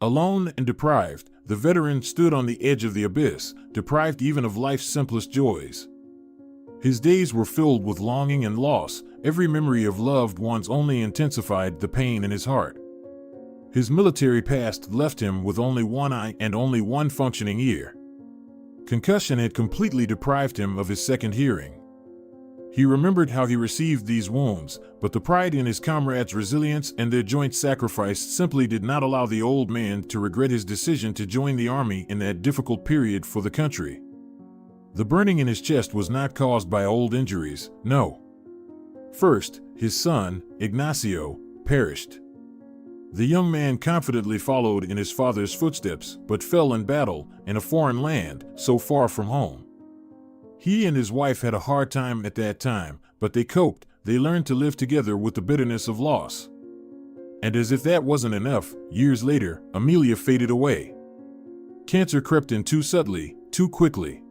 Alone and deprived, the veteran stood on the edge of the abyss, deprived even of life's simplest joys. His days were filled with longing and loss. Every memory of loved ones only intensified the pain in his heart. His military past left him with only one eye and only one functioning ear. Concussion had completely deprived him of his second hearing. He remembered how he received these wounds, but the pride in his comrades' resilience and their joint sacrifice simply did not allow the old man to regret his decision to join the army in that difficult period for the country. The burning in his chest was not caused by old injuries, no. First, his son, Ignacio, perished. The young man confidently followed in his father's footsteps, but fell in battle in a foreign land, so far from home. He and his wife had a hard time at that time, but they coped. They learned to live together with the bitterness of loss. And as if that wasn't enough, years later, Amelia faded away. Cancer crept in too subtly, too quickly.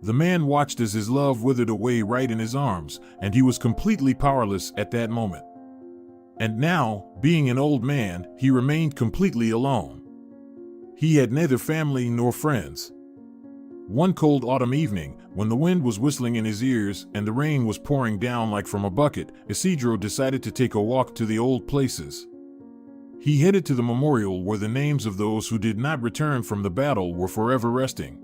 The man watched as his love withered away right in his arms, and he was completely powerless at that moment. And now, being an old man, he remained completely alone. He had neither family nor friends. One cold autumn evening, when the wind was whistling in his ears and the rain was pouring down like from a bucket, Isidro decided to take a walk to the old places. He headed to the memorial where the names of those who did not return from the battle were forever resting.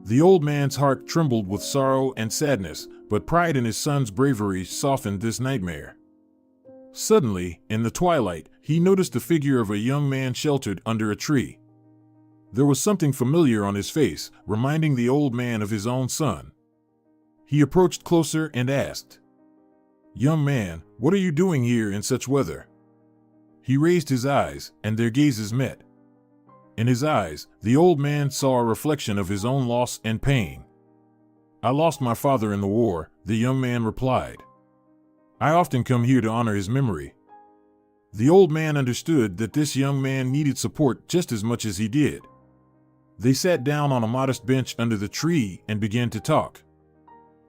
The old man's heart trembled with sorrow and sadness, but pride in his son's bravery softened this nightmare. Suddenly, in the twilight, he noticed the figure of a young man sheltered under a tree. There was something familiar on his face, reminding the old man of his own son. He approached closer and asked, "Young man, what are you doing here in such weather?" He raised his eyes, and their gazes met. In his eyes, the old man saw a reflection of his own loss and pain. "I lost my father in the war," the young man replied. "I often come here to honor his memory." The old man understood that this young man needed support just as much as he did. They sat down on a modest bench under the tree and began to talk.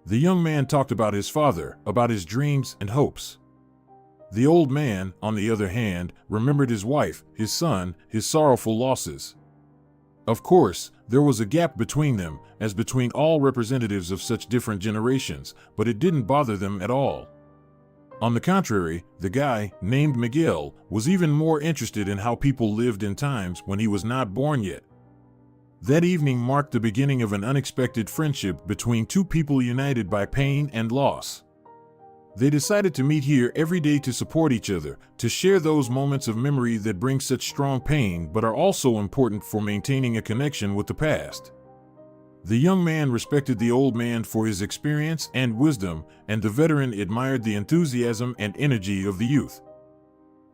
The young man talked about his father, about his dreams and hopes. The old man, on the other hand, remembered his wife, his son, his sorrowful losses. Of course, there was a gap between them, as between all representatives of such different generations, but it didn't bother them at all. On the contrary, the guy, named Miguel, was even more interested in how people lived in times when he was not born yet. That evening marked the beginning of an unexpected friendship between two people united by pain and loss. They decided to meet here every day to support each other, to share those moments of memory that bring such strong pain but are also important for maintaining a connection with the past. The young man respected the old man for his experience and wisdom, and the veteran admired the enthusiasm and energy of the youth.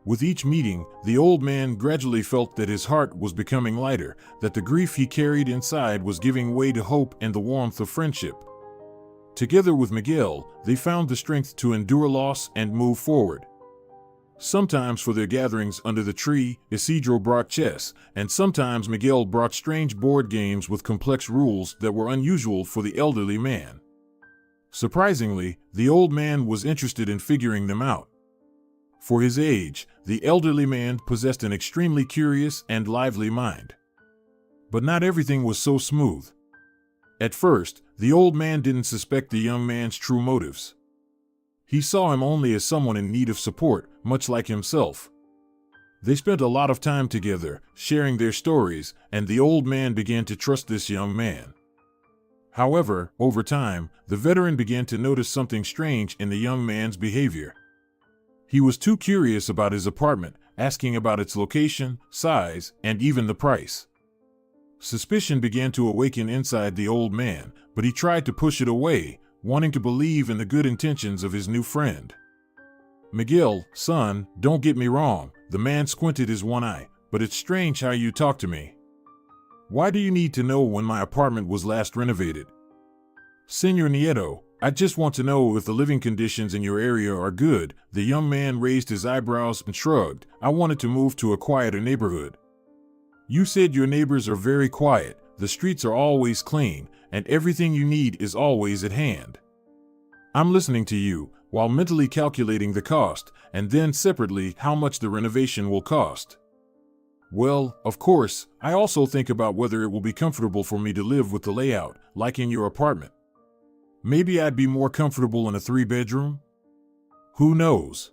With each meeting, the old man gradually felt that his heart was becoming lighter, that the grief he carried inside was giving way to hope and the warmth of friendship. Together with Miguel, they found the strength to endure loss and move forward. Sometimes for their gatherings under the tree, Isidro brought chess, and sometimes Miguel brought strange board games with complex rules that were unusual for the elderly man. Surprisingly, the old man was interested in figuring them out. For his age, the elderly man possessed an extremely curious and lively mind. But not everything was so smooth. At first, the old man didn't suspect the young man's true motives. He saw him only as someone in need of support, much like himself. They spent a lot of time together, sharing their stories, and the old man began to trust this young man. However, over time, the veteran began to notice something strange in the young man's behavior. He was too curious about his apartment, asking about its location, size, and even the price. Suspicion began to awaken inside the old man, but he tried to push it away, wanting to believe in the good intentions of his new friend. "Miguel, son, don't get me wrong," the man squinted his one eye, "but it's strange how you talk to me. Why do you need to know when my apartment was last renovated?" "Señor Nieto, I just want to know if the living conditions in your area are good." The young man raised his eyebrows and shrugged. "I wanted to move to a quieter neighborhood." "You said your neighbors are very quiet, the streets are always clean, and everything you need is always at hand. I'm listening to you, while mentally calculating the cost, and then separately how much the renovation will cost." Well, of course, I also think about whether it will be comfortable for me to live with the layout, like in your apartment. Maybe I'd be more comfortable in a 3-bedroom? Who knows?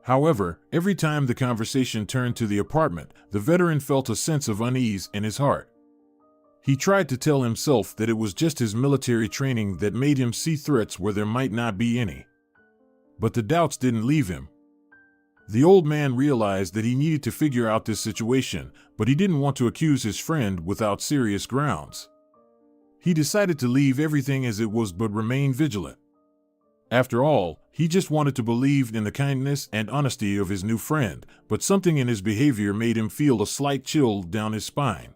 However, every time the conversation turned to the apartment, the veteran felt a sense of unease in his heart. He tried to tell himself that it was just his military training that made him see threats where there might not be any. But the doubts didn't leave him. The old man realized that he needed to figure out this situation, but he didn't want to accuse his friend without serious grounds. He decided to leave everything as it was but remain vigilant. After all, he just wanted to believe in the kindness and honesty of his new friend, but something in his behavior made him feel a slight chill down his spine.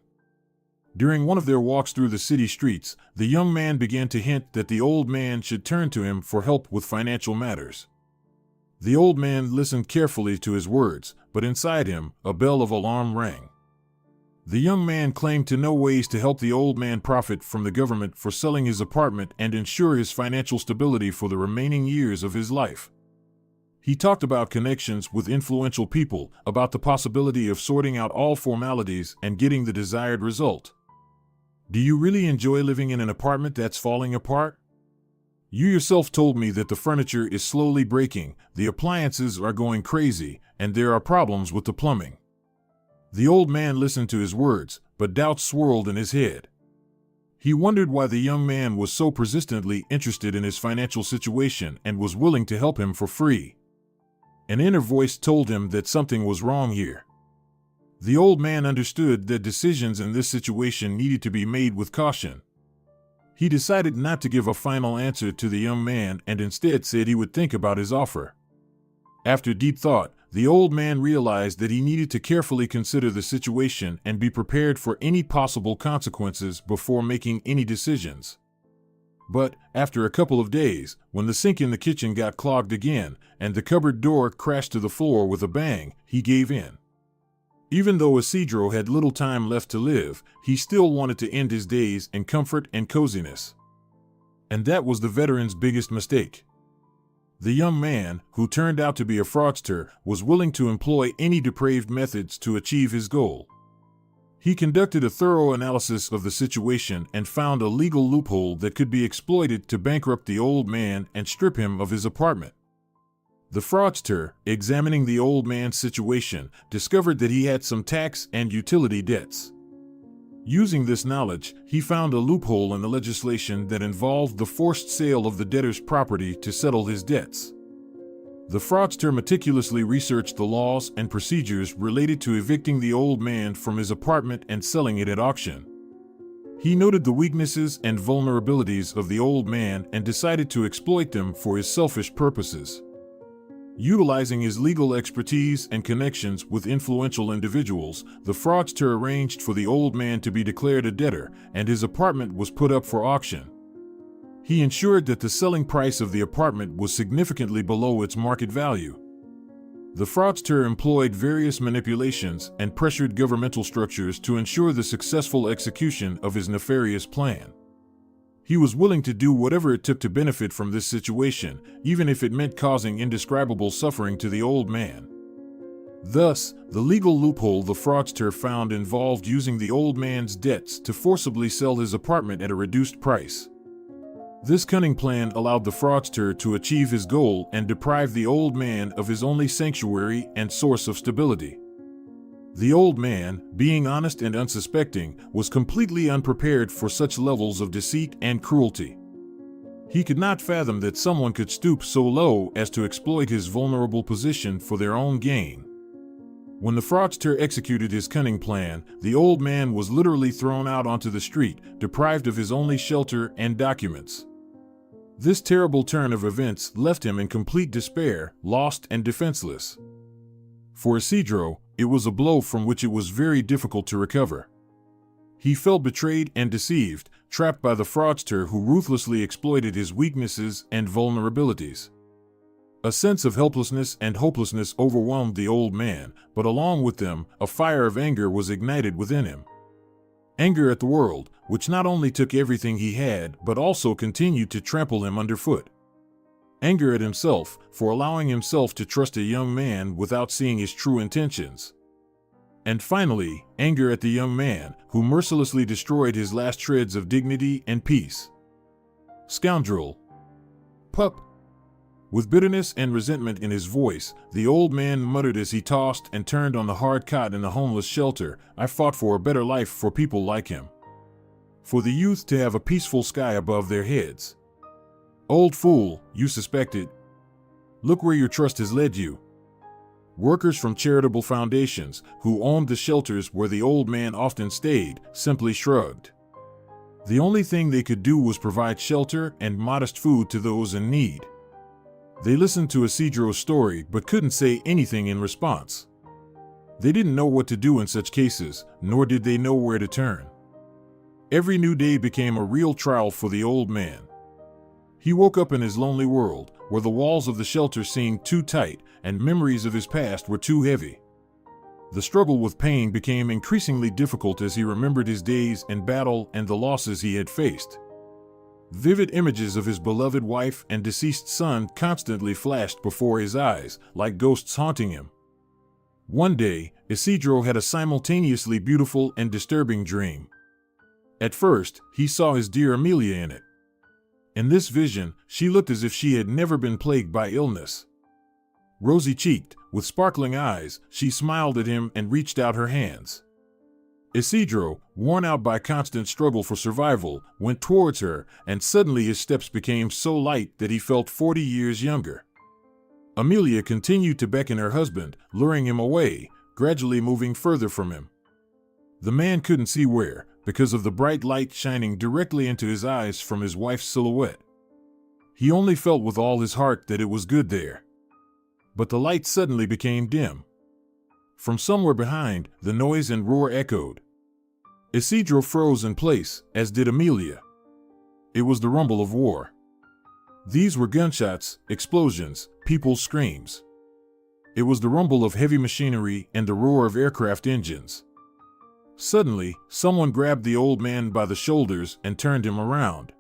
During one of their walks through the city streets, the young man began to hint that the old man should turn to him for help with financial matters. The old man listened carefully to his words, but inside him, a bell of alarm rang. The young man claimed to know ways to help the old man profit from the government for selling his apartment and ensure his financial stability for the remaining years of his life. He talked about connections with influential people, about the possibility of sorting out all formalities and getting the desired result. Do you really enjoy living in an apartment that's falling apart? You yourself told me that the furniture is slowly breaking, the appliances are going crazy, and there are problems with the plumbing. The old man listened to his words, but doubts swirled in his head. He wondered why the young man was so persistently interested in his financial situation and was willing to help him for free. An inner voice told him that something was wrong here. The old man understood that decisions in this situation needed to be made with caution. He decided not to give a final answer to the young man and instead said he would think about his offer. After deep thought, the old man realized that he needed to carefully consider the situation and be prepared for any possible consequences before making any decisions. But, after a couple of days, when the sink in the kitchen got clogged again and the cupboard door crashed to the floor with a bang, he gave in. Even though Isidro had little time left to live, he still wanted to end his days in comfort and coziness. And that was the veteran's biggest mistake. The young man, who turned out to be a fraudster, was willing to employ any depraved methods to achieve his goal. He conducted a thorough analysis of the situation and found a legal loophole that could be exploited to bankrupt the old man and strip him of his apartment. The fraudster, examining the old man's situation, discovered that he had some tax and utility debts. Using this knowledge, he found a loophole in the legislation that involved the forced sale of the debtor's property to settle his debts. The fraudster meticulously researched the laws and procedures related to evicting the old man from his apartment and selling it at auction. He noted the weaknesses and vulnerabilities of the old man and decided to exploit them for his selfish purposes. Utilizing his legal expertise and connections with influential individuals, the fraudster arranged for the old man to be declared a debtor, and his apartment was put up for auction. He ensured that the selling price of the apartment was significantly below its market value. The fraudster employed various manipulations and pressured governmental structures to ensure the successful execution of his nefarious plan. He was willing to do whatever it took to benefit from this situation, even if it meant causing indescribable suffering to the old man. Thus, the legal loophole the fraudster found involved using the old man's debts to forcibly sell his apartment at a reduced price. This cunning plan allowed the fraudster to achieve his goal and deprive the old man of his only sanctuary and source of stability. The old man, being honest and unsuspecting, was completely unprepared for such levels of deceit and cruelty. He could not fathom that someone could stoop so low as to exploit his vulnerable position for their own gain. When the fraudster executed his cunning plan, the old man was literally thrown out onto the street, deprived of his only shelter and documents. This terrible turn of events left him in complete despair, lost and defenseless. For Isidro, it was a blow from which it was very difficult to recover. He felt betrayed and deceived, trapped by the fraudster who ruthlessly exploited his weaknesses and vulnerabilities. A sense of helplessness and hopelessness overwhelmed the old man, but along with them, a fire of anger was ignited within him. Anger at the world, which not only took everything he had, but also continued to trample him underfoot. Anger at himself for allowing himself to trust a young man without seeing his true intentions. And finally, anger at the young man, who mercilessly destroyed his last shreds of dignity and peace. Scoundrel! Pup! With bitterness and resentment in his voice, the old man muttered as he tossed and turned on the hard cot in the homeless shelter. I fought for a better life for people like him. For the youth to have a peaceful sky above their heads. Old fool, you suspected. Look where your trust has led you. Workers from charitable foundations, who owned the shelters where the old man often stayed, simply shrugged. The only thing they could do was provide shelter and modest food to those in need. They listened to Isidro's story but couldn't say anything in response. They didn't know what to do in such cases, nor did they know where to turn. Every new day became a real trial for the old man. He woke up in his lonely world, where the walls of the shelter seemed too tight and memories of his past were too heavy. The struggle with pain became increasingly difficult as he remembered his days in battle and the losses he had faced. Vivid images of his beloved wife and deceased son constantly flashed before his eyes, like ghosts haunting him. One day, Isidro had a simultaneously beautiful and disturbing dream. At first, he saw his dear Amelia in it. In this vision, she looked as if she had never been plagued by illness. Rosy-cheeked, with sparkling eyes, she smiled at him and reached out her hands. Isidro, worn out by constant struggle for survival, went towards her, and suddenly his steps became so light that he felt 40 years younger. Amelia continued to beckon her husband, luring him away, gradually moving further from him. The man couldn't see where, because of the bright light shining directly into his eyes from his wife's silhouette. He only felt with all his heart that it was good there. But the light suddenly became dim. From somewhere behind, the noise and roar echoed. Isidro froze in place, as did Amelia. It was the rumble of war. These were gunshots, explosions, people's screams. It was the rumble of heavy machinery and the roar of aircraft engines. Suddenly, someone grabbed the old man by the shoulders and turned him around.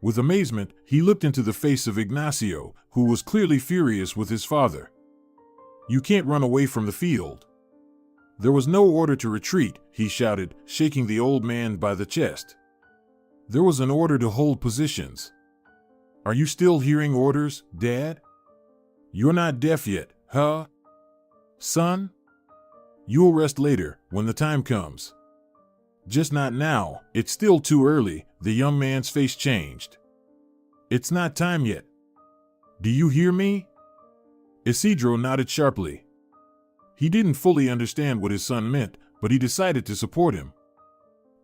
With amazement, he looked into the face of Ignacio, who was clearly furious with his father. "You can't run away from the field." "There was no order to retreat," he shouted, shaking the old man by the chest. "There was an order to hold positions. Are you still hearing orders, Dad? You're not deaf yet, huh? Son? You'll rest later, when the time comes. Just not now, it's still too early." The young man's face changed. "It's not time yet. Do you hear me?" Isidro nodded sharply. He didn't fully understand what his son meant, but he decided to support him.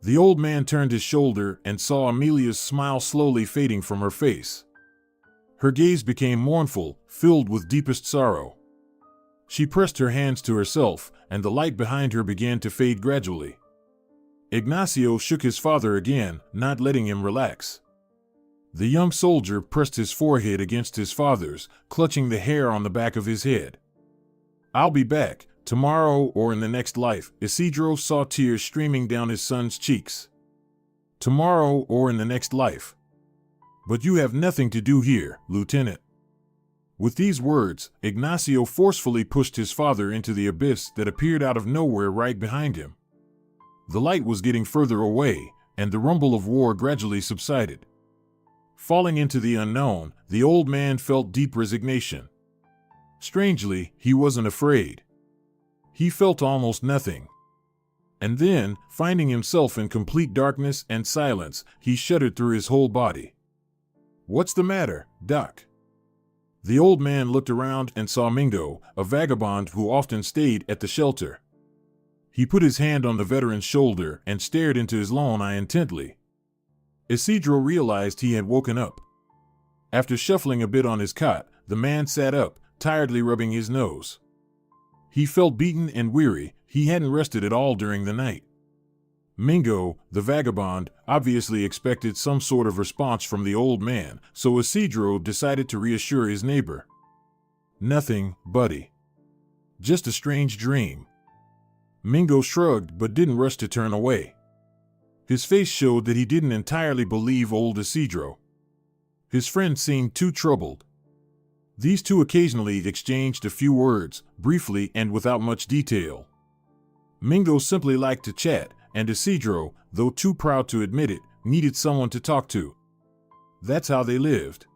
The old man turned his shoulder and saw Amelia's smile slowly fading from her face. Her gaze became mournful, filled with deepest sorrow. She pressed her hands to herself, and the light behind her began to fade gradually. Ignacio shook his father again, not letting him relax. The young soldier pressed his forehead against his father's, clutching the hair on the back of his head. "I'll be back, tomorrow or in the next life." Isidro saw tears streaming down his son's cheeks. "Tomorrow or in the next life. But you have nothing to do here, Lieutenant." With these words, Ignacio forcefully pushed his father into the abyss that appeared out of nowhere right behind him. The light was getting further away, and the rumble of war gradually subsided. Falling into the unknown, the old man felt deep resignation. Strangely, he wasn't afraid. He felt almost nothing. And then, finding himself in complete darkness and silence, he shuddered through his whole body. "What's the matter, Doc?" The old man looked around and saw Mingo, a vagabond who often stayed at the shelter. He put his hand on the veteran's shoulder and stared into his lone eye intently. Isidro realized he had woken up. After shuffling a bit on his cot, the man sat up, tiredly rubbing his nose. He felt beaten and weary. He hadn't rested at all during the night. Mingo, the vagabond, obviously expected some sort of response from the old man, so Isidro decided to reassure his neighbor. "Nothing, buddy. Just a strange dream." Mingo shrugged but didn't rush to turn away. His face showed that he didn't entirely believe old Isidro. His friend seemed too troubled. These two occasionally exchanged a few words, briefly and without much detail. Mingo simply liked to chat, and Isidro, though too proud to admit it, needed someone to talk to. That's how they lived.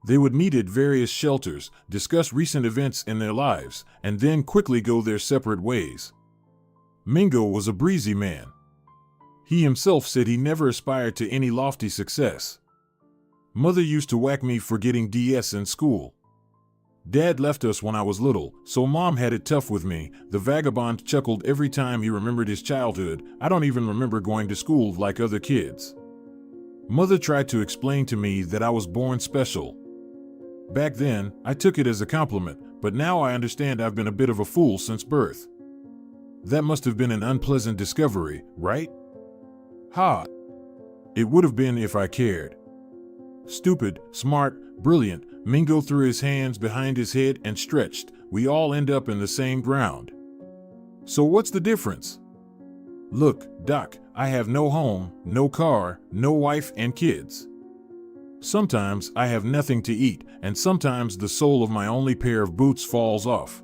They would meet at various shelters, discuss recent events in their lives, and then quickly go their separate ways. Mingo was a breezy man. He himself said he never aspired to any lofty success. Mother used to whack me for getting DS in school. Dad left us when I was little, so Mom had it tough with me. The vagabond chuckled every time he remembered his childhood. I don't even remember going to school like other kids. Mother tried to explain to me that I was born special. Back then, I took it as a compliment, but now I understand I've been a bit of a fool since birth. That must have been an unpleasant discovery, right? Ha! It would have been if I cared. Stupid, smart, brilliant, Mingo threw his hands behind his head and stretched. We all end up in the same ground. So what's the difference? Look, Doc, I have no home, no car, no wife and kids. Sometimes I have nothing to eat, and sometimes the sole of my only pair of boots falls off.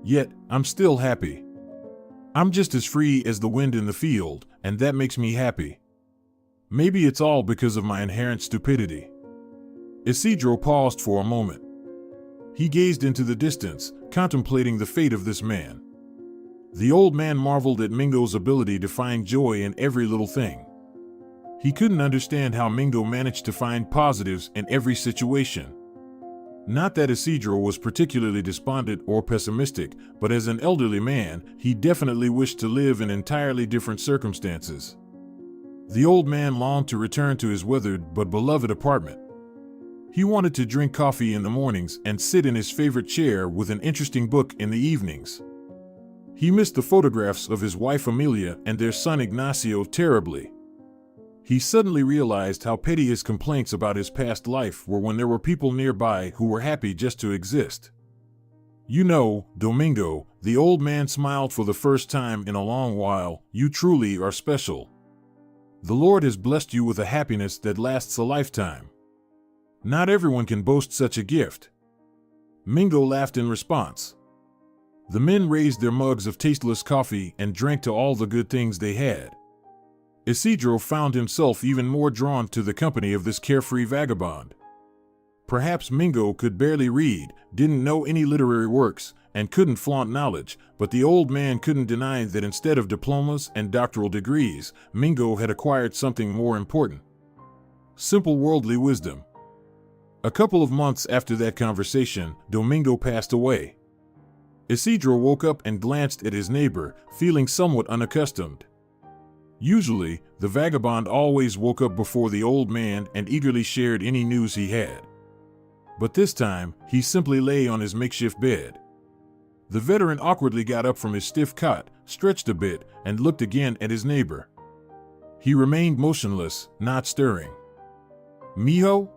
Yet, I'm still happy. I'm just as free as the wind in the field, and that makes me happy. Maybe it's all because of my inherent stupidity. Isidro paused for a moment. He gazed into the distance, contemplating the fate of this man. The old man marveled at Mingo's ability to find joy in every little thing. He couldn't understand how Mingo managed to find positives in every situation. Not that Isidro was particularly despondent or pessimistic, but as an elderly man, he definitely wished to live in entirely different circumstances. The old man longed to return to his weathered but beloved apartment. He wanted to drink coffee in the mornings and sit in his favorite chair with an interesting book in the evenings. He missed the photographs of his wife Amelia and their son Ignacio terribly. He suddenly realized how petty his complaints about his past life were when there were people nearby who were happy just to exist. You know, Domingo, the old man smiled for the first time in a long while, you truly are special. The Lord has blessed you with a happiness that lasts a lifetime. Not everyone can boast such a gift. Mingo laughed in response. The men raised their mugs of tasteless coffee and drank to all the good things they had. Isidro found himself even more drawn to the company of this carefree vagabond. Perhaps Mingo could barely read, didn't know any literary works, and couldn't flaunt knowledge, but the old man couldn't deny that instead of diplomas and doctoral degrees, Mingo had acquired something more important: simple worldly wisdom. A couple of months after that conversation, Domingo passed away. Isidro woke up and glanced at his neighbor, feeling somewhat unaccustomed. Usually, the vagabond always woke up before the old man and eagerly shared any news he had. But this time, he simply lay on his makeshift bed. The veteran awkwardly got up from his stiff cot, stretched a bit, and looked again at his neighbor. He remained motionless, not stirring. "Mijo?"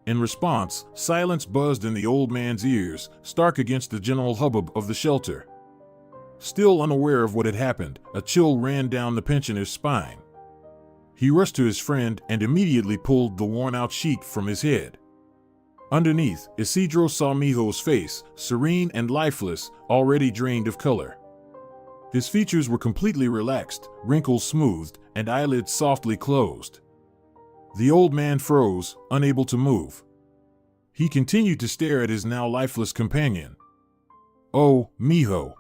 In response, silence buzzed in the old man's ears, stark against the general hubbub of the shelter. Still unaware of what had happened, a chill ran down the pensioner's spine. He rushed to his friend and immediately pulled the worn-out sheet from his head. Underneath, Isidro saw Mijo's face, serene and lifeless, already drained of color. His features were completely relaxed, wrinkles smoothed, and eyelids softly closed. The old man froze, unable to move. He continued to stare at his now lifeless companion. "Oh, Mijo."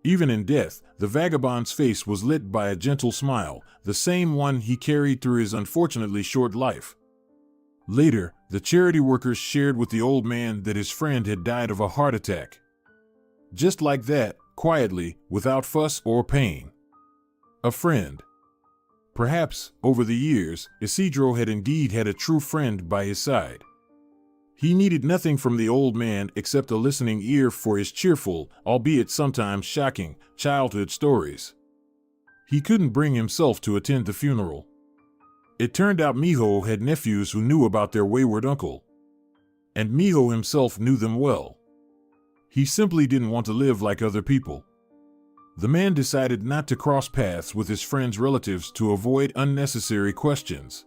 Even in death, the vagabond's face was lit by a gentle smile, the same one he carried through his unfortunately short life. Later, the charity workers shared with the old man that his friend had died of a heart attack. Just like that, quietly, without fuss or pain. A friend. Perhaps, over the years, Isidro had indeed had a true friend by his side. He needed nothing from the old man except a listening ear for his cheerful, albeit sometimes shocking, childhood stories. He couldn't bring himself to attend the funeral. It turned out Mijo had nephews who knew about their wayward uncle. And Mijo himself knew them well. He simply didn't want to live like other people. The man decided not to cross paths with his friend's relatives to avoid unnecessary questions.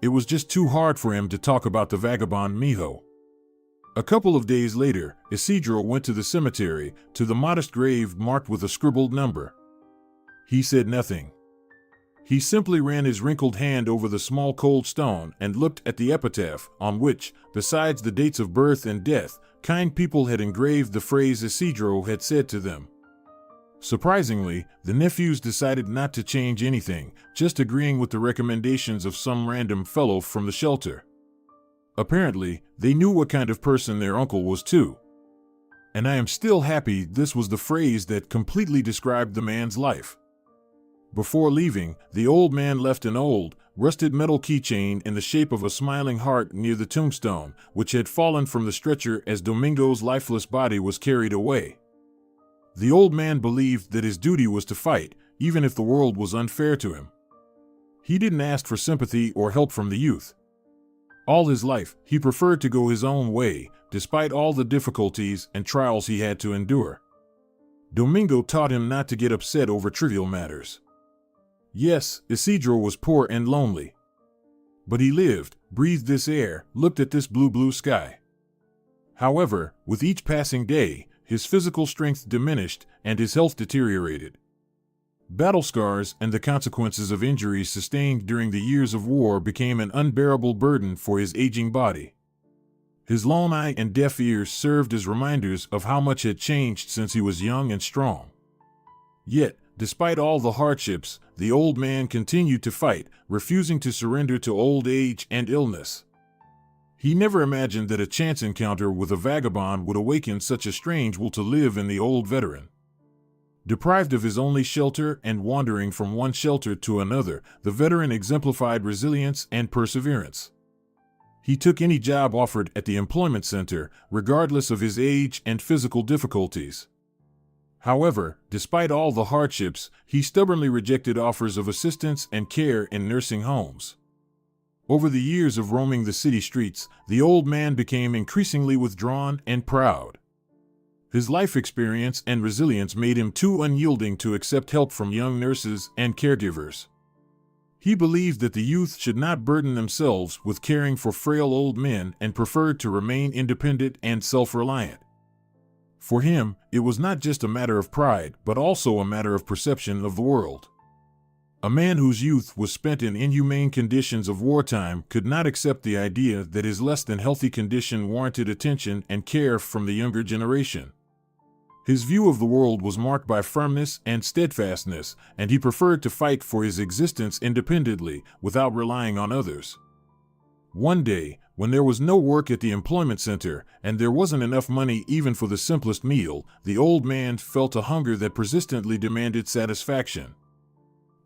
It was just too hard for him to talk about the vagabond Mijo. A couple of days later, Isidro went to the cemetery, to the modest grave marked with a scribbled number. He said nothing. He simply ran his wrinkled hand over the small cold stone and looked at the epitaph, on which, besides the dates of birth and death, kind people had engraved the phrase Isidro had said to them. Surprisingly, the nephews decided not to change anything, just agreeing with the recommendations of some random fellow from the shelter. Apparently, they knew what kind of person their uncle was too. And I am still happy this was the phrase that completely described the man's life. Before leaving, the old man left an old, rusted metal keychain in the shape of a smiling heart near the tombstone, which had fallen from the stretcher as Domingo's lifeless body was carried away. The old man believed that his duty was to fight, even if the world was unfair to him. He didn't ask for sympathy or help from the youth. All his life, he preferred to go his own way, despite all the difficulties and trials he had to endure. Domingo taught him not to get upset over trivial matters. Yes, Isidro was poor and lonely. But he lived, breathed this air, looked at this blue sky. However, with each passing day, his physical strength diminished and his health deteriorated. Battle scars and the consequences of injuries sustained during the years of war became an unbearable burden for his aging body. His lone eye and deaf ears served as reminders of how much had changed since he was young and strong. Yet, despite all the hardships, the old man continued to fight, refusing to surrender to old age and illness. He never imagined that a chance encounter with a vagabond would awaken such a strange will to live in the old veteran. Deprived of his only shelter and wandering from one shelter to another, the veteran exemplified resilience and perseverance. He took any job offered at the employment center, regardless of his age and physical difficulties. However, despite all the hardships, he stubbornly rejected offers of assistance and care in nursing homes. Over the years of roaming the city streets, the old man became increasingly withdrawn and proud. His life experience and resilience made him too unyielding to accept help from young nurses and caregivers. He believed that the youth should not burden themselves with caring for frail old men and preferred to remain independent and self-reliant. For him, it was not just a matter of pride, but also a matter of perception of the world. A man whose youth was spent in inhumane conditions of wartime could not accept the idea that his less than healthy condition warranted attention and care from the younger generation. His view of the world was marked by firmness and steadfastness, and he preferred to fight for his existence independently, without relying on others. One day, when there was no work at the employment center, and there wasn't enough money even for the simplest meal, the old man felt a hunger that persistently demanded satisfaction.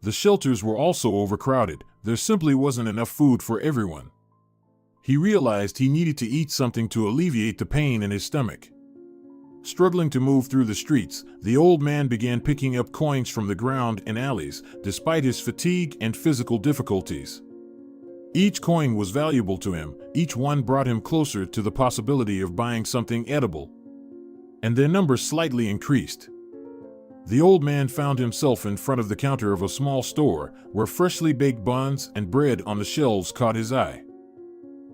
The shelters were also overcrowded. There simply wasn't enough food for everyone. He realized he needed to eat something to alleviate the pain in his stomach. Struggling to move through the streets, the old man began picking up coins from the ground in alleys, despite his fatigue and physical difficulties. Each coin was valuable to him, each one brought him closer to the possibility of buying something edible. And their number slightly increased. The old man found himself in front of the counter of a small store, where freshly baked buns and bread on the shelves caught his eye.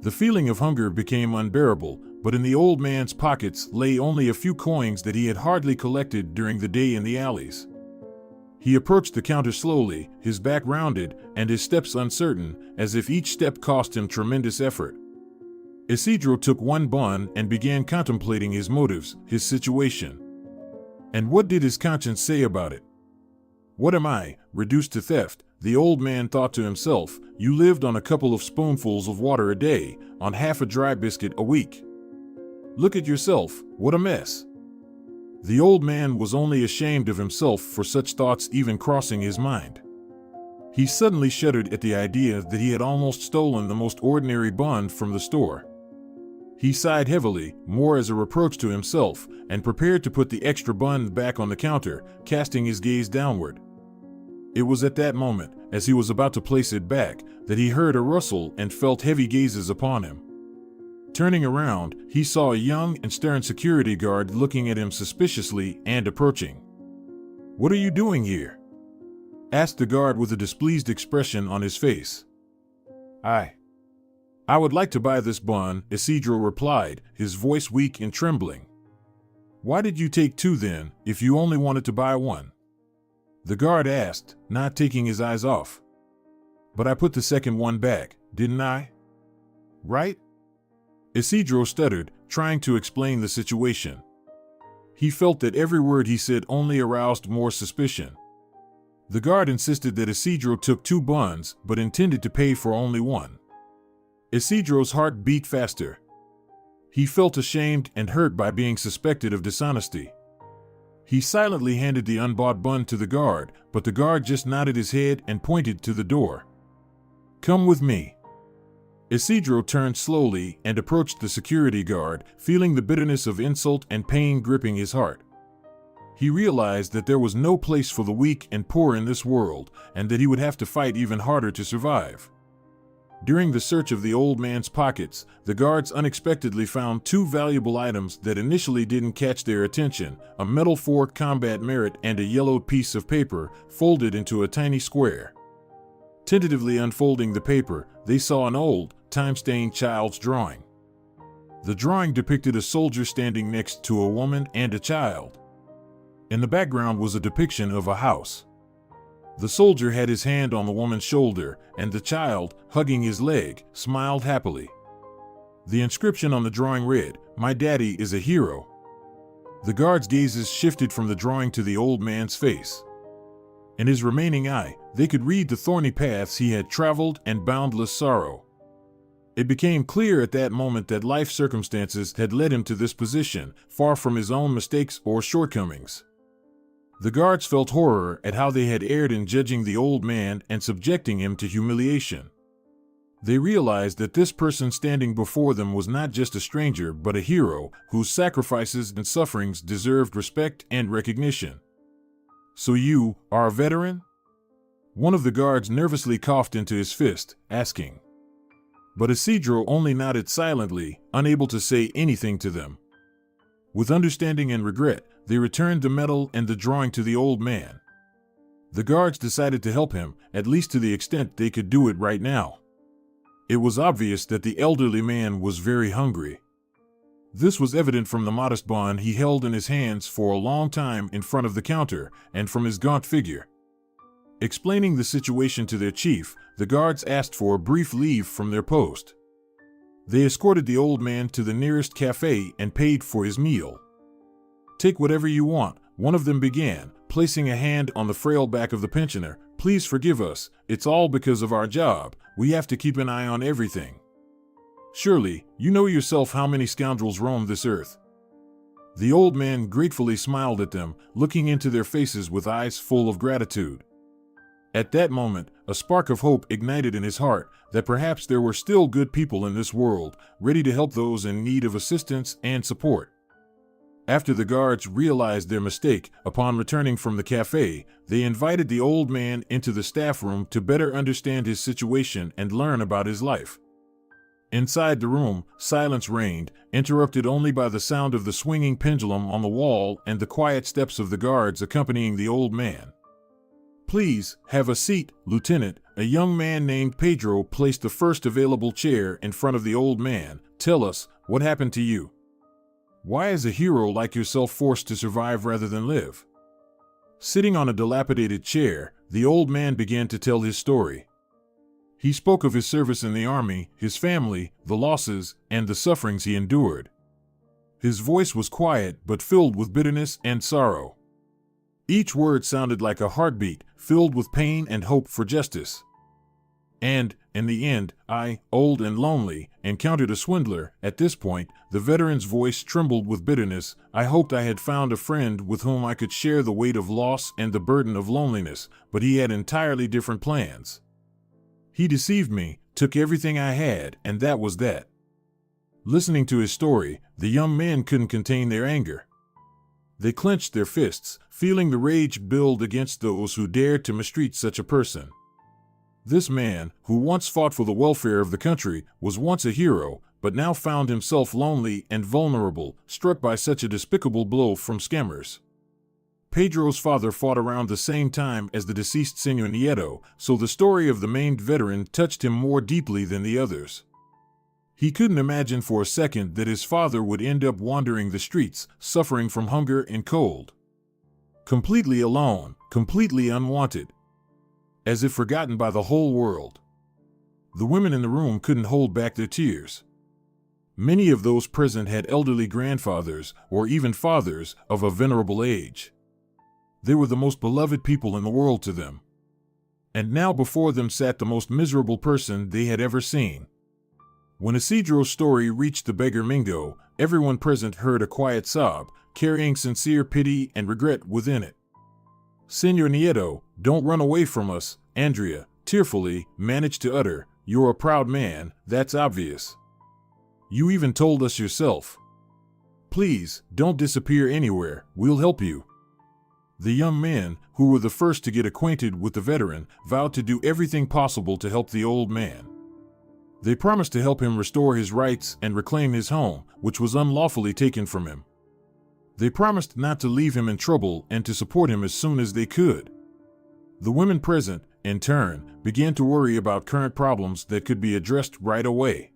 The feeling of hunger became unbearable, but in the old man's pockets lay only a few coins that he had hardly collected during the day in the alleys. He approached the counter slowly, his back rounded, and his steps uncertain, as if each step cost him tremendous effort. Isidro took one bun and began contemplating his motives, his situation. And what did his conscience say about it? What am I, reduced to theft? The old man thought to himself. You lived on a couple of spoonfuls of water a day, on half a dry biscuit a week. Look at yourself, what a mess. The old man was only ashamed of himself for such thoughts even crossing his mind. He suddenly shuddered at the idea that he had almost stolen the most ordinary bun from the store. He sighed heavily, more as a reproach to himself, and prepared to put the extra bun back on the counter, casting his gaze downward. It was at that moment, as he was about to place it back, that he heard a rustle and felt heavy gazes upon him. Turning around, he saw a young and stern security guard looking at him suspiciously and approaching. "What are you doing here?" asked the guard with a displeased expression on his face. "I would like to buy this bun," Isidro replied, his voice weak and trembling. "Why did you take two then, if you only wanted to buy one?" the guard asked, not taking his eyes off. "But I put the second one back, didn't I? Right?" Isidro stuttered, trying to explain the situation. He felt that every word he said only aroused more suspicion. The guard insisted that Isidro took two buns, but intended to pay for only one. Isidro's heart beat faster. He felt ashamed and hurt by being suspected of dishonesty. He silently handed the unbought bun to the guard, but the guard just nodded his head and pointed to the door. "Come with me." Isidro turned slowly and approached the security guard, feeling the bitterness of insult and pain gripping his heart. He realized that there was no place for the weak and poor in this world, and that he would have to fight even harder to survive. During the search of the old man's pockets, the guards unexpectedly found two valuable items that initially didn't catch their attention: a metal fork combat merit and a yellowed piece of paper folded into a tiny square. Tentatively unfolding the paper, they saw an old, time-stained child's drawing. The drawing depicted a soldier standing next to a woman and a child. In the background was a depiction of a house. The soldier had his hand on the woman's shoulder, and the child, hugging his leg, smiled happily. The inscription on the drawing read, "My daddy is a hero." The guards' gazes shifted from the drawing to the old man's face. In his remaining eye, they could read the thorny paths he had traveled and boundless sorrow. It became clear at that moment that life circumstances had led him to this position, far from his own mistakes or shortcomings. The guards felt horror at how they had erred in judging the old man and subjecting him to humiliation. They realized that this person standing before them was not just a stranger but a hero whose sacrifices and sufferings deserved respect and recognition. "So you are a veteran?" One of the guards nervously coughed into his fist, asking. But Isidro only nodded silently, unable to say anything to them. With understanding and regret, they returned the medal and the drawing to the old man. The guards decided to help him, at least to the extent they could do it right now. It was obvious that the elderly man was very hungry. This was evident from the modest bun he held in his hands for a long time in front of the counter, and from his gaunt figure. Explaining the situation to their chief, the guards asked for a brief leave from their post. They escorted the old man to the nearest cafe and paid for his meal. "Take whatever you want," one of them began, placing a hand on the frail back of the pensioner. "Please forgive us, it's all because of our job, we have to keep an eye on everything. Surely, you know yourself how many scoundrels roam this earth." The old man gratefully smiled at them, looking into their faces with eyes full of gratitude. At that moment, a spark of hope ignited in his heart that perhaps there were still good people in this world, ready to help those in need of assistance and support. After the guards realized their mistake, upon returning from the cafe, they invited the old man into the staff room to better understand his situation and learn about his life. Inside the room, silence reigned, interrupted only by the sound of the swinging pendulum on the wall and the quiet steps of the guards accompanying the old man. "Please, have a seat, Lieutenant." A young man named Pedro placed the first available chair in front of the old man. "Tell us, what happened to you? Why is a hero like yourself forced to survive rather than live?" Sitting on a dilapidated chair, the old man began to tell his story. He spoke of his service in the army, his family, the losses, and the sufferings he endured. His voice was quiet but filled with bitterness and sorrow. Each word sounded like a heartbeat, filled with pain and hope for justice. "And, in the end, I, old and lonely, encountered a swindler." At this point, the veteran's voice trembled with bitterness. "I hoped I had found a friend with whom I could share the weight of loss and the burden of loneliness, but he had entirely different plans. He deceived me, took everything I had, and that was that." Listening to his story, the young men couldn't contain their anger. They clenched their fists, feeling the rage build against those who dared to mistreat such a person. This man, who once fought for the welfare of the country, was once a hero, but now found himself lonely and vulnerable, struck by such a despicable blow from scammers. Pedro's father fought around the same time as the deceased Señor Nieto, so the story of the maimed veteran touched him more deeply than the others. He couldn't imagine for a second that his father would end up wandering the streets, suffering from hunger and cold. Completely alone, completely unwanted. As if forgotten by the whole world. The women in the room couldn't hold back their tears. Many of those present had elderly grandfathers, or even fathers, of a venerable age. They were the most beloved people in the world to them. And now before them sat the most miserable person they had ever seen. When Isidro's story reached the beggar Mingo, everyone present heard a quiet sob, carrying sincere pity and regret within it. "Señor Nieto, don't run away from us," Andrea, tearfully, managed to utter. "You're a proud man, that's obvious. You even told us yourself. Please, don't disappear anywhere, we'll help you." The young men, who were the first to get acquainted with the veteran, vowed to do everything possible to help the old man. They promised to help him restore his rights and reclaim his home, which was unlawfully taken from him. They promised not to leave him in trouble and to support him as soon as they could. The women present, in turn, began to worry about current problems that could be addressed right away.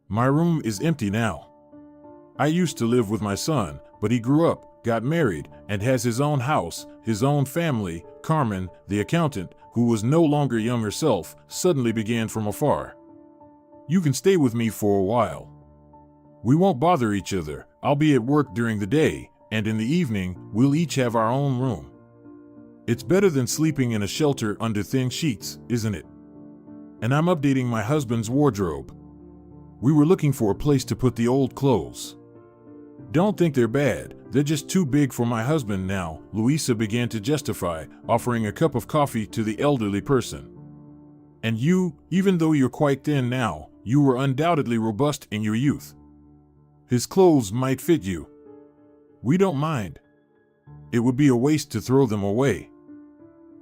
"My room is empty now. I used to live with my son, but he grew up, got married, and has his own house, his own family." Carmen, the accountant, who was no longer young herself, suddenly began from afar. "You can stay with me for a while. We won't bother each other. I'll be at work during the day, and in the evening, we'll each have our own room. It's better than sleeping in a shelter under thin sheets, isn't it? And I'm updating my husband's wardrobe. We were looking for a place to put the old clothes. Don't think they're bad, they're just too big for my husband now," Luisa began to justify, offering a cup of coffee to the elderly person. "And you, even though you're quite thin now, you were undoubtedly robust in your youth. His clothes might fit you. We don't mind. It would be a waste to throw them away."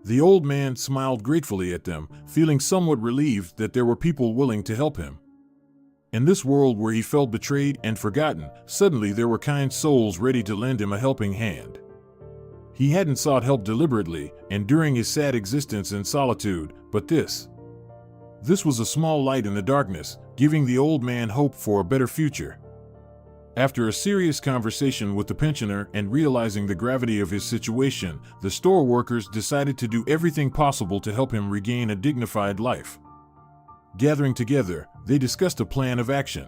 The old man smiled gratefully at them, feeling somewhat relieved that there were people willing to help him. In this world where he felt betrayed and forgotten, suddenly there were kind souls ready to lend him a helping hand. He hadn't sought help deliberately, enduring his sad existence in solitude, but this was a small light in the darkness, giving the old man hope for a better future. After a serious conversation with the pensioner and realizing the gravity of his situation, the store workers decided to do everything possible to help him regain a dignified life. Gathering together, they discussed a plan of action.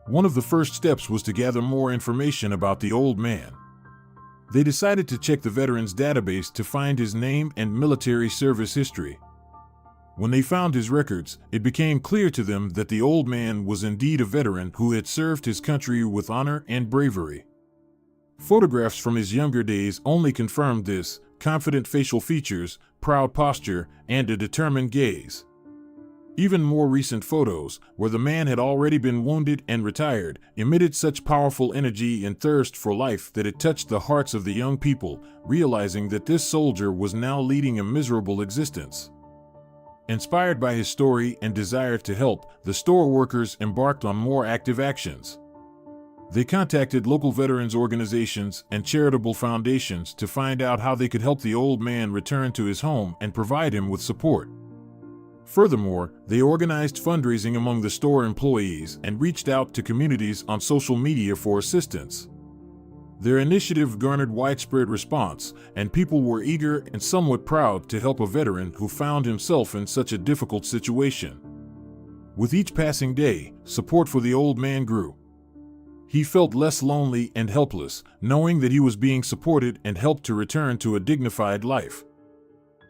One of the first steps was to gather more information about the old man. They decided to check the veteran's database to find his name and military service history. When they found his records, it became clear to them that the old man was indeed a veteran who had served his country with honor and bravery. Photographs from his younger days only confirmed this: confident facial features, proud posture, and a determined gaze. Even more recent photos, where the man had already been wounded and retired, emitted such powerful energy and thirst for life that it touched the hearts of the young people, realizing that this soldier was now leading a miserable existence. Inspired by his story and desire to help, the store workers embarked on more active actions. They contacted local veterans organizations and charitable foundations to find out how they could help the old man return to his home and provide him with support. Furthermore, they organized fundraising among the store employees and reached out to communities on social media for assistance. Their initiative garnered widespread response, and people were eager and somewhat proud to help a veteran who found himself in such a difficult situation. With each passing day, support for the old man grew. He felt less lonely and helpless, knowing that he was being supported and helped to return to a dignified life.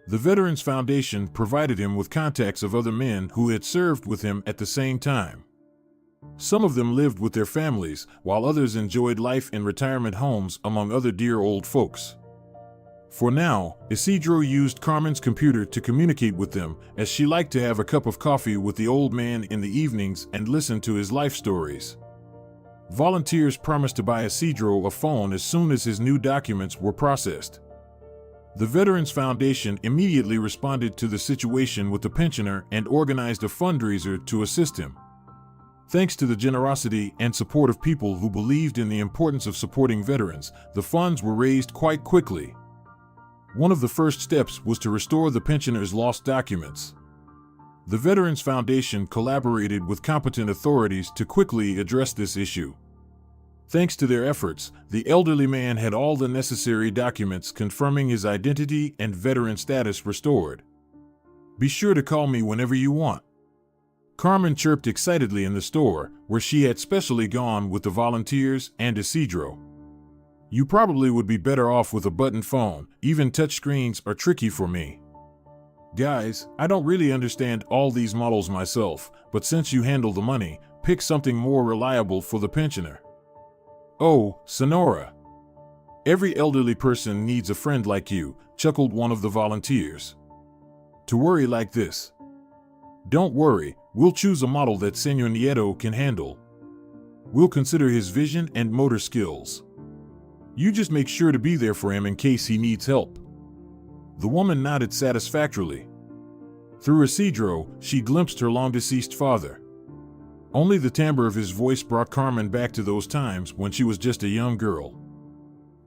The Veterans Foundation provided him with contacts of other men who had served with him at the same time. Some of them lived with their families, while others enjoyed life in retirement homes among other dear old folks. For now, Isidro used Carmen's computer to communicate with them, as she liked to have a cup of coffee with the old man in the evenings and listen to his life stories. Volunteers promised to buy Isidro a phone as soon as his new documents were processed. The Veterans Foundation immediately responded to the situation with the pensioner and organized a fundraiser to assist him. Thanks to the generosity and support of people who believed in the importance of supporting veterans, the funds were raised quite quickly. One of the first steps was to restore the pensioner's lost documents. The Veterans Foundation collaborated with competent authorities to quickly address this issue. Thanks to their efforts, the elderly man had all the necessary documents confirming his identity and veteran status restored. "Be sure to call me whenever you want." Carmen chirped excitedly in the store, where she had specially gone with the volunteers and Isidro. "You probably would be better off with a button phone. Even touchscreens are tricky for me. Guys, I don't really understand all these models myself, but since you handle the money, pick something more reliable for the pensioner." "Oh, Sonora. Every elderly person needs a friend like you," chuckled one of the volunteers. "To worry like this. Don't worry, we'll choose a model that Senor Nieto can handle. We'll consider his vision and motor skills. You just make sure to be there for him in case he needs help." The woman nodded satisfactorily. Through Isidro, she glimpsed her long-deceased father. Only the timbre of his voice brought Carmen back to those times when she was just a young girl.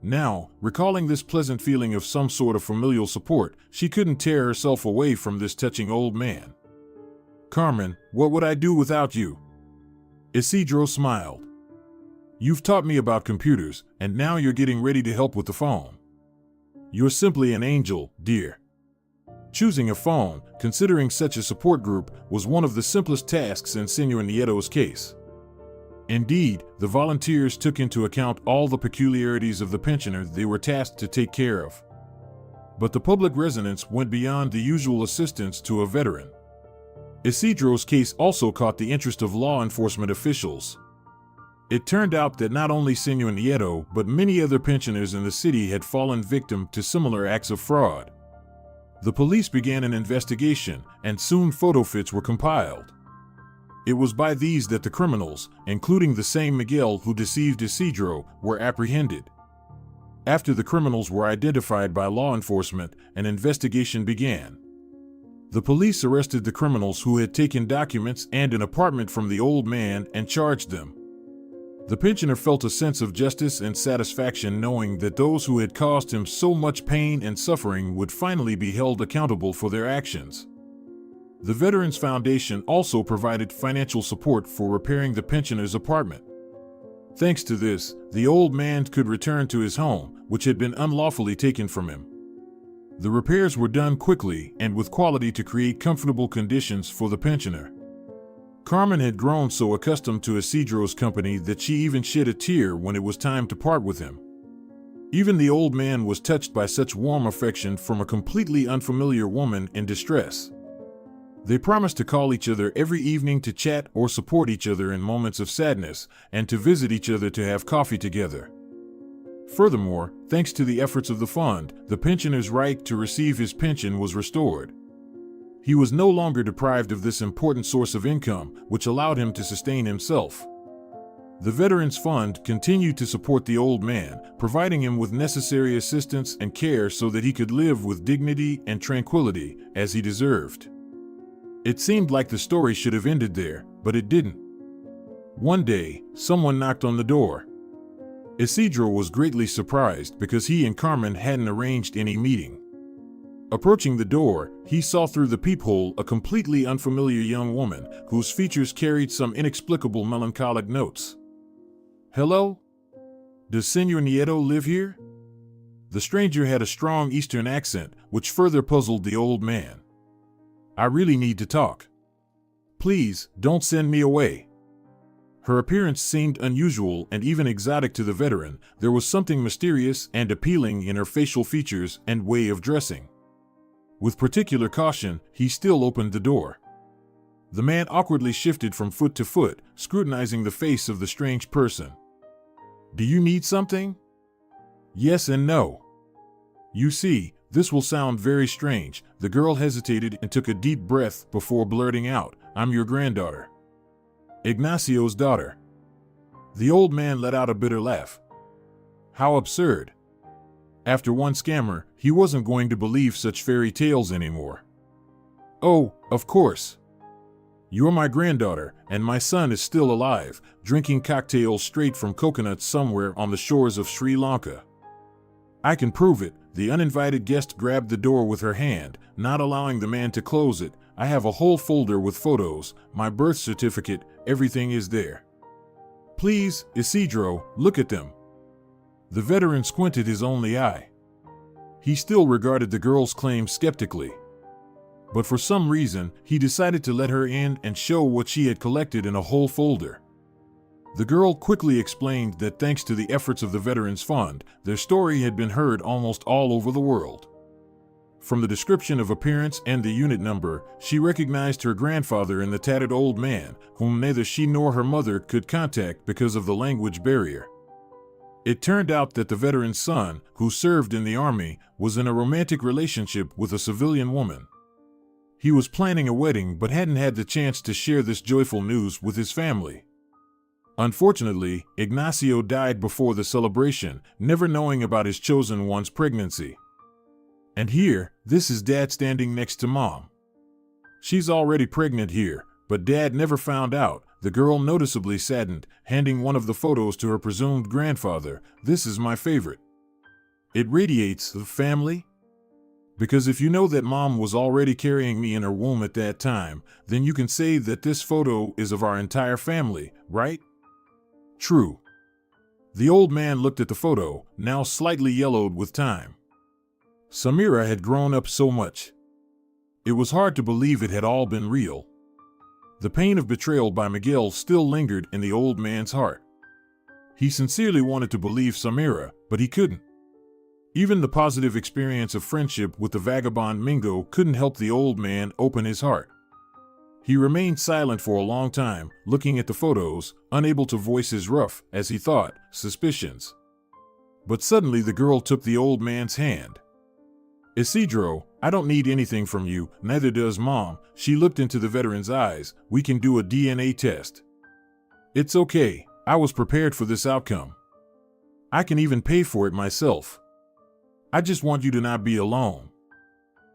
Now, recalling this pleasant feeling of some sort of familial support, she couldn't tear herself away from this touching old man. "Carmen, what would I do without you?" Isidro smiled. "You've taught me about computers, and now you're getting ready to help with the phone. You're simply an angel, dear." Choosing a phone, considering such a support group, was one of the simplest tasks in Senor Nieto's case. Indeed, the volunteers took into account all the peculiarities of the pensioner they were tasked to take care of. But the public resonance went beyond the usual assistance to a veteran. Isidro's case also caught the interest of law enforcement officials. It turned out that not only Senor Nieto, but many other pensioners in the city had fallen victim to similar acts of fraud. The police began an investigation, and soon photo fits were compiled. It was by these that the criminals, including the same Miguel who deceived Isidro, were apprehended. After the criminals were identified by law enforcement, an investigation began. The police arrested the criminals who had taken documents and an apartment from the old man and charged them. The pensioner felt a sense of justice and satisfaction knowing that those who had caused him so much pain and suffering would finally be held accountable for their actions. The Veterans Foundation also provided financial support for repairing the pensioner's apartment. Thanks to this, the old man could return to his home, which had been unlawfully taken from him. The repairs were done quickly and with quality to create comfortable conditions for the pensioner. Carmen had grown so accustomed to Isidro's company that she even shed a tear when it was time to part with him. Even the old man was touched by such warm affection from a completely unfamiliar woman in distress. They promised to call each other every evening to chat or support each other in moments of sadness, and to visit each other to have coffee together. Furthermore, thanks to the efforts of the fund, the pensioner's right to receive his pension was restored. He was no longer deprived of this important source of income, which allowed him to sustain himself. The Veterans Fund continued to support the old man, providing him with necessary assistance and care so that he could live with dignity and tranquility, as he deserved. It seemed like the story should have ended there, but it didn't. One day, someone knocked on the door. Isidro was greatly surprised because he and Carmen hadn't arranged any meeting. Approaching the door, he saw through the peephole a completely unfamiliar young woman whose features carried some inexplicable melancholic notes. "Hello? Does Senor Nieto live here?" The stranger had a strong Eastern accent, which further puzzled the old man. "I really need to talk. Please, don't send me away." Her appearance seemed unusual and even exotic to the veteran. There was something mysterious and appealing in her facial features and way of dressing. With particular caution, he still opened the door. The man awkwardly shifted from foot to foot, scrutinizing the face of the strange person. "Do you need something?" "Yes and no. You see, this will sound very strange." The girl hesitated and took a deep breath before blurting out, "I'm your granddaughter. Ignacio's daughter." The old man let out a bitter laugh. How absurd. After one scammer, he wasn't going to believe such fairy tales anymore. "Oh, of course. You're my granddaughter, and my son is still alive, drinking cocktails straight from coconuts somewhere on the shores of Sri Lanka. I can prove it." The uninvited guest grabbed the door with her hand, not allowing the man to close it, I have a whole folder with photos, my birth certificate, everything is there. Please, Isidro, look at them. The veteran squinted his only eye. He still regarded the girl's claim skeptically. But for some reason, he decided to let her in and show what she had collected in a whole folder. The girl quickly explained that thanks to the efforts of the Veterans Fund, their story had been heard almost all over the world. From the description of appearance and the unit number, she recognized her grandfather in the tattered old man, whom neither she nor her mother could contact because of the language barrier. It turned out that the veteran's son, who served in the army, was in a romantic relationship with a civilian woman. He was planning a wedding but hadn't had the chance to share this joyful news with his family. Unfortunately, Ignacio died before the celebration, never knowing about his chosen one's pregnancy. And here, this is Dad standing next to Mom. She's already pregnant here, but Dad never found out, the girl noticeably saddened, handing one of the photos to her presumed grandfather. This is my favorite. It radiates the family. Because if you know that Mom was already carrying me in her womb at that time, then you can say that this photo is of our entire family, right? True. The old man looked at the photo, now slightly yellowed with time. Samira had grown up so much. It was hard to believe it had all been real. The pain of betrayal by Miguel still lingered in the old man's heart. He sincerely wanted to believe Samira, but he couldn't. Even the positive experience of friendship with the vagabond Mingo couldn't help the old man open his heart. He remained silent for a long time, looking at the photos, unable to voice his rough, as he thought, suspicions. But suddenly the girl took the old man's hand. Isidro, I don't need anything from you, neither does Mom. She looked into the veteran's eyes. We can do a DNA test. It's okay, I was prepared for this outcome. I can even pay for it myself. I just want you to not be alone.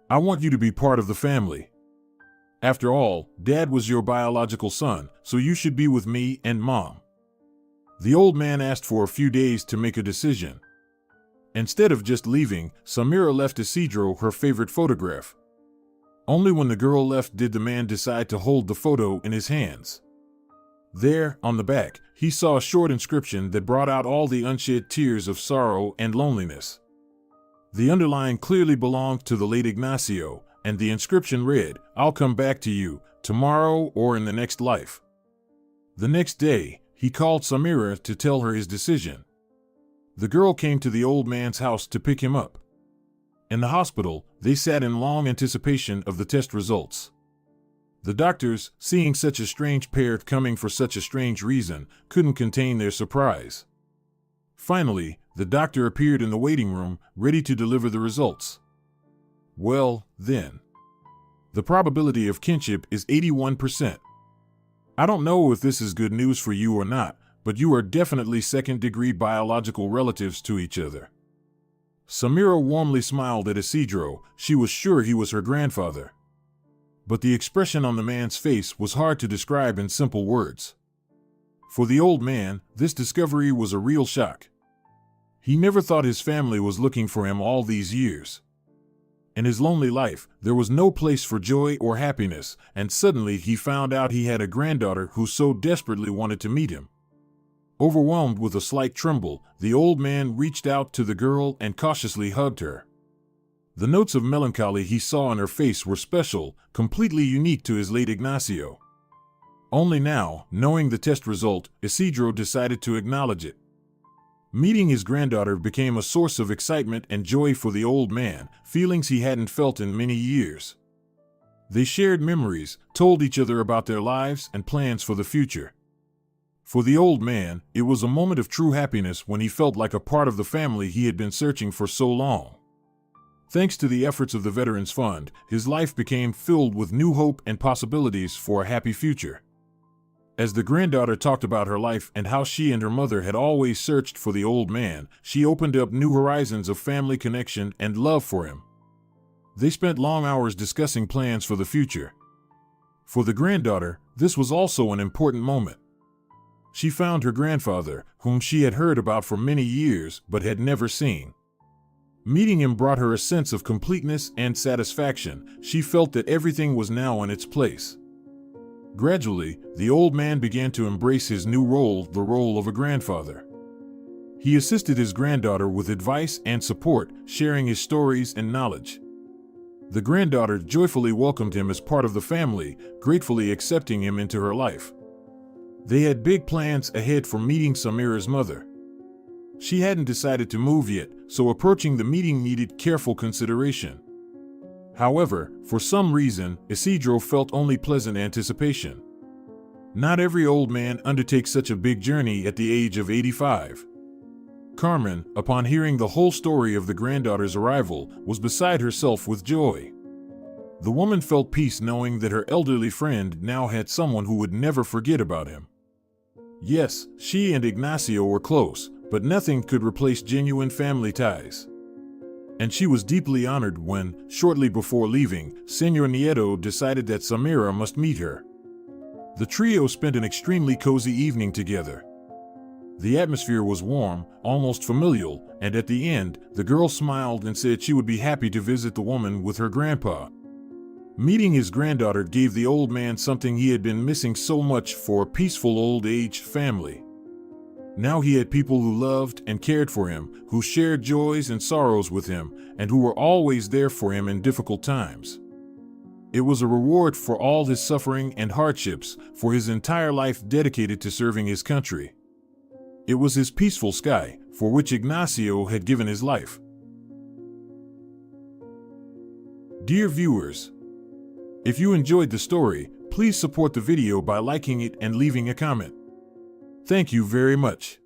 I want you to be part of the family. After all, Dad was your biological son, so you should be with me and Mom. The old man asked for a few days to make a decision. Instead of just leaving, Samira left Isidro her favorite photograph. Only when the girl left did the man decide to hold the photo in his hands. There, on the back, he saw a short inscription that brought out all the unshed tears of sorrow and loneliness. The underline clearly belonged to the late Ignacio, and the inscription read, "I'll come back to you, tomorrow or in the next life." The next day, he called Samira to tell her his decision. The girl came to the old man's house to pick him up. In the hospital, they sat in long anticipation of the test results. The doctors, seeing such a strange pair coming for such a strange reason, couldn't contain their surprise. Finally, the doctor appeared in the waiting room, ready to deliver the results. Well, then. The probability of kinship is 81%. I don't know if this is good news for you or not, but you are definitely second-degree biological relatives to each other. Samira warmly smiled at Isidro. She was sure he was her grandfather. But the expression on the man's face was hard to describe in simple words. For the old man, this discovery was a real shock. He never thought his family was looking for him all these years. In his lonely life, there was no place for joy or happiness, and suddenly he found out he had a granddaughter who so desperately wanted to meet him. Overwhelmed with a slight tremble, the old man reached out to the girl and cautiously hugged her. The notes of melancholy he saw in her face were special, completely unique to his late Ignacio. Only now, knowing the test result, Isidro decided to acknowledge it. Meeting his granddaughter became a source of excitement and joy for the old man, feelings he hadn't felt in many years. They shared memories, told each other about their lives and plans for the future. For the old man, it was a moment of true happiness when he felt like a part of the family he had been searching for so long. Thanks to the efforts of the Veterans Fund, his life became filled with new hope and possibilities for a happy future. As the granddaughter talked about her life and how she and her mother had always searched for the old man, she opened up new horizons of family connection and love for him. They spent long hours discussing plans for the future. For the granddaughter, this was also an important moment. She found her grandfather, whom she had heard about for many years but had never seen. Meeting him brought her a sense of completeness and satisfaction. She felt that everything was now in its place. Gradually, the old man began to embrace his new role, the role of a grandfather. He assisted his granddaughter with advice and support, sharing his stories and knowledge. The granddaughter joyfully welcomed him as part of the family, gratefully accepting him into her life. They had big plans ahead for meeting Samira's mother. She hadn't decided to move yet, so approaching the meeting needed careful consideration. However, for some reason, Isidro felt only pleasant anticipation. Not every old man undertakes such a big journey at the age of 85. Carmen, upon hearing the whole story of the granddaughter's arrival, was beside herself with joy. The woman felt peace knowing that her elderly friend now had someone who would never forget about him. Yes, she and Ignacio were close, but nothing could replace genuine family ties. And she was deeply honored when, shortly before leaving, Señor Nieto decided that Samira must meet her. The trio spent an extremely cozy evening together. The atmosphere was warm, almost familial, and at the end, the girl smiled and said she would be happy to visit the woman with her grandpa. Meeting his granddaughter gave the old man something he had been missing so much for a peaceful old-age family. Now he had people who loved and cared for him, who shared joys and sorrows with him, and who were always there for him in difficult times. It was a reward for all his suffering and hardships, for his entire life dedicated to serving his country. It was his peaceful sky, for which Ignacio had given his life. Dear viewers, if you enjoyed the story, please support the video by liking it and leaving a comment. Thank you very much.